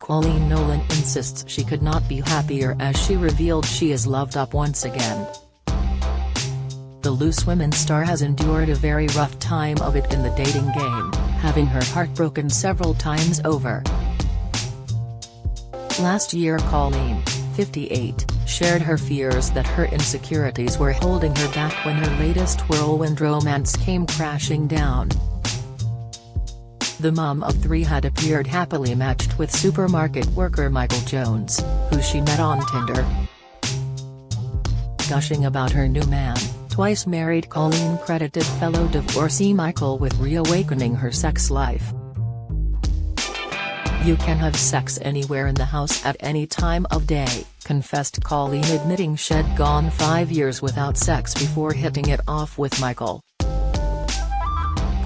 Coleen Nolan insists she could not be happier as she revealed she is loved up once again. The Loose Women star has endured a very rough time of it in the dating game, having her heart broken several times over. Last year Coleen, 58, shared her fears that her insecurities were holding her back when her latest whirlwind romance came crashing down. The mom of three had appeared happily matched with supermarket worker Michael Jones, who she met on Tinder. Gushing about her new man, twice married Coleen credited fellow divorcee Michael with reawakening her sex life. "You can have sex anywhere in the house at any time of day," confessed Coleen, admitting she'd gone 5 years without sex before hitting it off with Michael.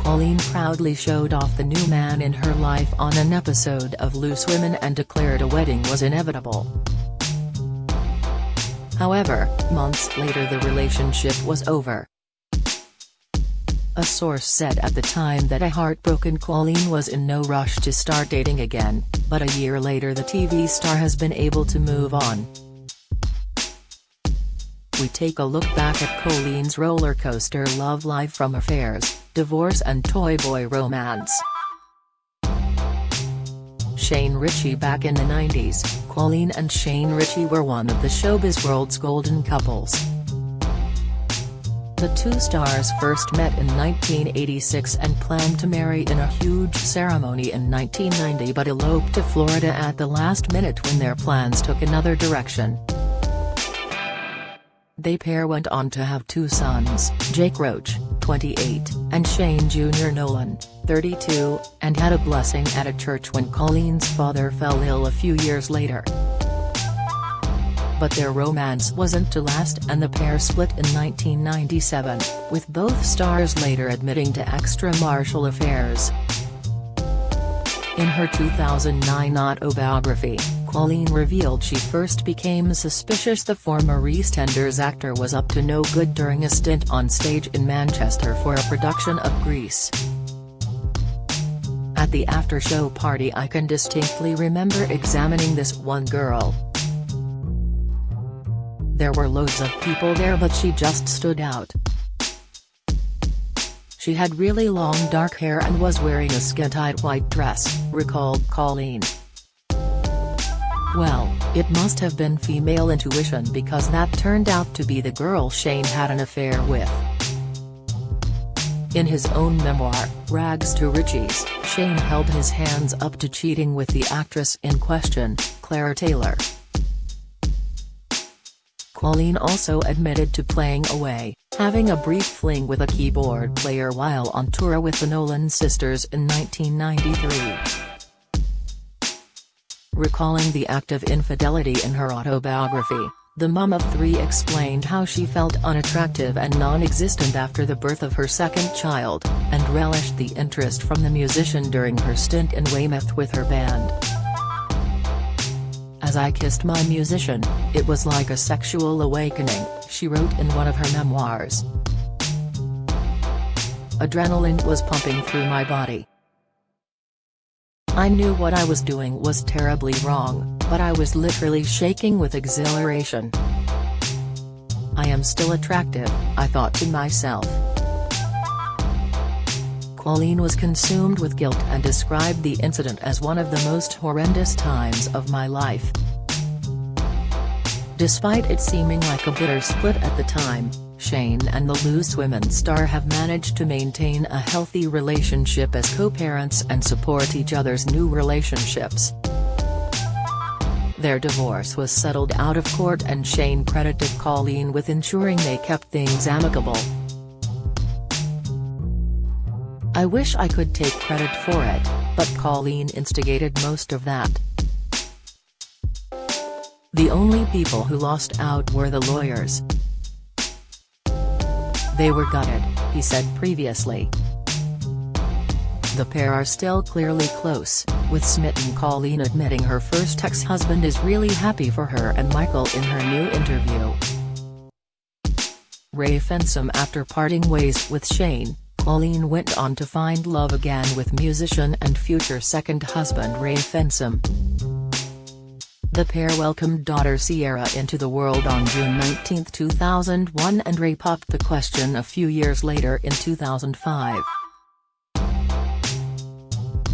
Coleen proudly showed off the new man in her life on an episode of Loose Women and declared a wedding was inevitable. However, months later the relationship was over. A source said at the time that a heartbroken Coleen was in no rush to start dating again, but a year later the TV star has been able to move on. We take a look back at Coleen's roller coaster love life, from affairs, divorce and toy boy romance. Ritchie. Back in the 90s, Coleen and Ritchie were one of the showbiz world's golden couples. The two stars first met in 1986 and planned to marry in a huge ceremony in 1990, but eloped to Florida at the last minute when their plans took another direction. The pair went on to have two sons, Jake Roach, 28, and Shane Jr. Nolan, 32, and had a blessing at a church when Coleen's father fell ill a few years later. But their romance wasn't to last and the pair split in 1997, with both stars later admitting to extramarital affairs. In her 2009 autobiography, Coleen revealed she first became suspicious the former EastEnders actor was up to no good during a stint on stage in Manchester for a production of Grease. "At the after-show party I can distinctly remember examining this one girl. There were loads of people there but she just stood out. She had really long dark hair and was wearing a skin-tight white dress," recalled Coleen. "Well, it must have been female intuition because that turned out to be the girl Shane had an affair with." In his own memoir, Rags to Riches, Shane held his hands up to cheating with the actress in question, Claire Taylor. Coleen also admitted to playing away, having a brief fling with a keyboard player while on tour with the Nolan sisters in 1993. Recalling the act of infidelity in her autobiography, the mom of three explained how she felt unattractive and non-existent after the birth of her second child, and relished the interest from the musician during her stint in Weymouth with her band. "As I kissed my musician, it was like a sexual awakening," she wrote in one of her memoirs. "Adrenaline was pumping through my body. I knew what I was doing was terribly wrong, but I was literally shaking with exhilaration. I am still attractive, I thought to myself." Coleen was consumed with guilt and described the incident as one of the most horrendous times of my life. Despite it seeming like a bitter split at the time, Shane and the Loose Women star have managed to maintain a healthy relationship as co-parents and support each other's new relationships. Their divorce was settled out of court and Shane credited Coleen with ensuring they kept things amicable. "I wish I could take credit for it, but Coleen instigated most of that. The only people who lost out were the lawyers. They were gutted," he said previously. The pair are still clearly close, with smitten Coleen admitting her first ex-husband is really happy for her and Michael in her new interview. Ray Fensom. After parting ways with Shane, Coleen went on to find love again with musician and future second husband Ray Fensom. The pair welcomed daughter Sierra into the world on June 19, 2001 and re-popped the question a few years later in 2005.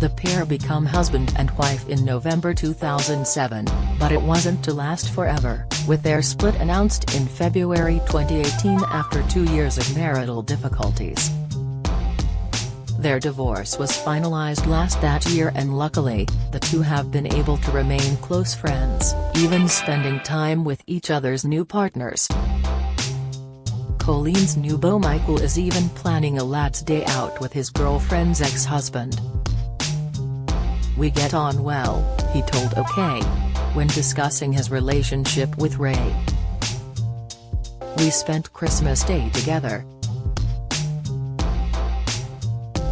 The pair became husband and wife in November 2007, but it wasn't to last forever, with their split announced in February 2018 after 2 years of marital difficulties. Their divorce was finalized last that year and luckily, the two have been able to remain close friends, even spending time with each other's new partners. Coleen's new beau Michael is even planning a lad's day out with his girlfriend's ex-husband. "We get on well," he told OK, when discussing his relationship with Ray. "We spent Christmas Day together.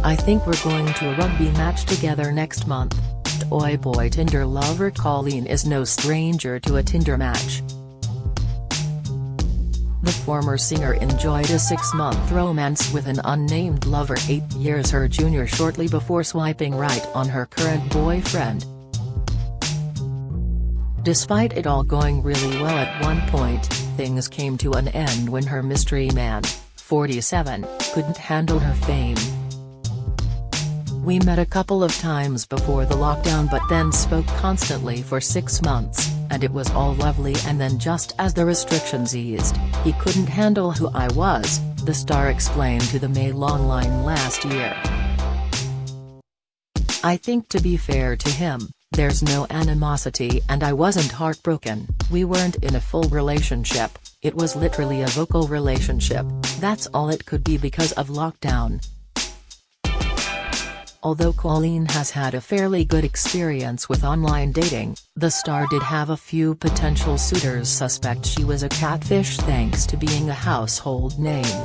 I think we're going to a rugby match together next month." Toyboy Tinder lover Coleen is no stranger to a Tinder match. The former singer enjoyed a 6-month romance with an unnamed lover 8 years her junior shortly before swiping right on her current boyfriend. Despite it all going really well at one point, things came to an end when her mystery man, 47, couldn't handle her fame. "We met a couple of times before the lockdown but then spoke constantly for 6 months, and it was all lovely and then just as the restrictions eased, he couldn't handle who I was," the star explained to the Mail Online last year. "I think to be fair to him, there's no animosity and I wasn't heartbroken. We weren't in a full relationship, it was literally a vocal relationship, that's all it could be because of lockdown." Although Coleen has had a fairly good experience with online dating, the star did have a few potential suitors suspect she was a catfish thanks to being a household name.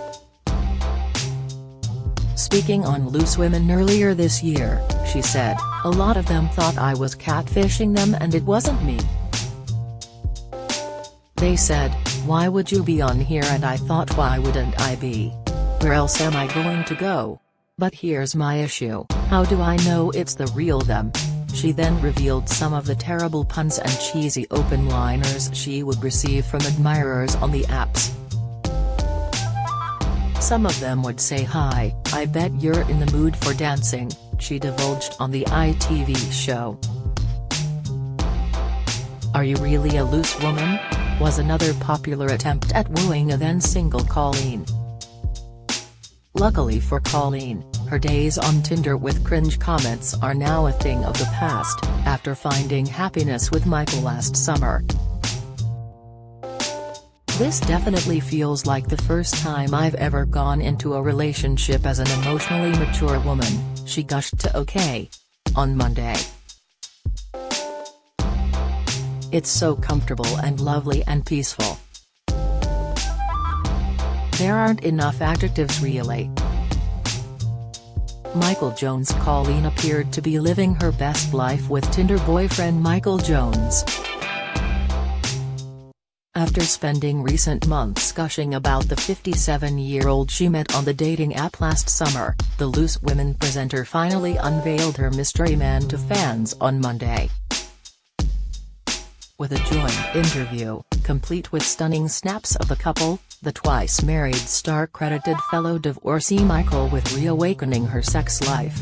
Speaking on Loose Women earlier this year, she said, "A lot of them thought I was catfishing them and it wasn't me. They said, 'Why would you be on here?' and I thought, why wouldn't I be? Where else am I going to go? But here's my issue, how do I know it's the real them?" She then revealed some of the terrible puns and cheesy open-liners she would receive from admirers on the apps. Some of them would say, "Hi, I bet you're in the mood for dancing," she divulged on the ITV show. "Are you really a loose woman?" was another popular attempt at wooing a then-single Coleen. Luckily for Coleen, her days on Tinder with cringe comments are now a thing of the past, after finding happiness with Michael last summer. "This definitely feels like the first time I've ever gone into a relationship as an emotionally mature woman," she gushed to OK on Monday. "It's so comfortable and lovely and peaceful. There aren't enough adjectives really." Michael Jones Coleen appeared to be living her best life with Tinder boyfriend Michael Jones. After spending recent months gushing about the 57-year-old she met on the dating app last summer, the Loose Women presenter finally unveiled her mystery man to fans on Monday. With a joint interview, complete with stunning snaps of the couple, the twice-married star credited fellow divorcee Michael with reawakening her sex life.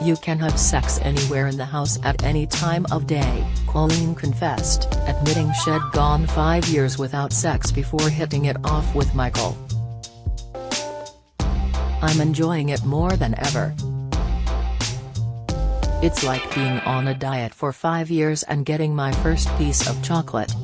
"You can have sex anywhere in the house at any time of day," Coleen confessed, admitting she'd gone 5 years without sex before hitting it off with Michael. "I'm enjoying it more than ever. It's like being on a diet for 5 years and getting my first piece of chocolate."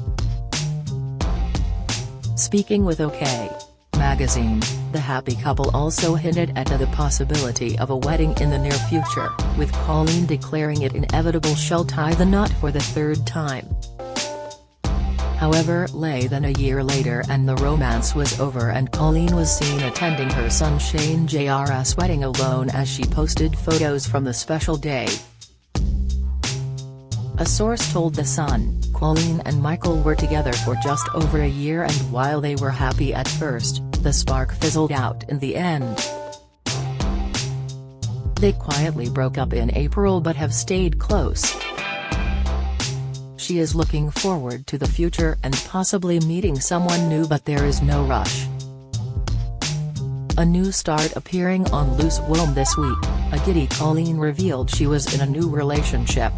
Speaking with OK magazine, the happy couple also hinted at the possibility of a wedding in the near future, with Coleen declaring it inevitable she'll tie the knot for the 3rd time. However, less than a year later and the romance was over and Coleen was seen attending her son Shane Jr's wedding alone as she posted photos from the special day. A source told The Sun, Coleen and Michael were together for just over a year and while they were happy at first, the spark fizzled out in the end. They quietly broke up in April but have stayed close. She is looking forward to the future and possibly meeting someone new, but there is no rush. A new start appearing on Loose Woman this week. A giddy Coleen revealed she was in a new relationship.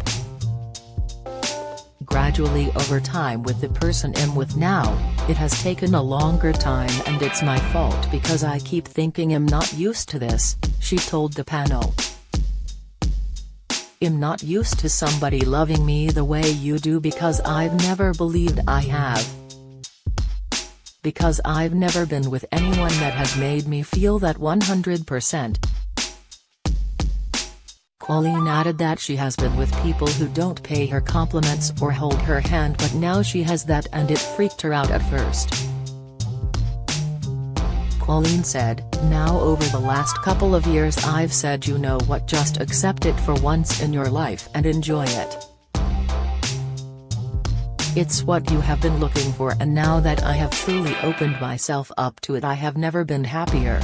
Gradually over time with the person I'm with now, it has taken a longer time and it's my fault because I keep thinking I'm not used to this, she told the panel. I'm not used to somebody loving me the way you do because I've never believed I have. Because I've never been with anyone that has made me feel that 100%. Coleen added that she has been with people who don't pay her compliments or hold her hand, but now she has that and it freaked her out at first. Coleen said, "Now over the last couple of years I've said, you know what, just accept it for once in your life and enjoy it. It's what you have been looking for, and now that I have truly opened myself up to it, I have never been happier."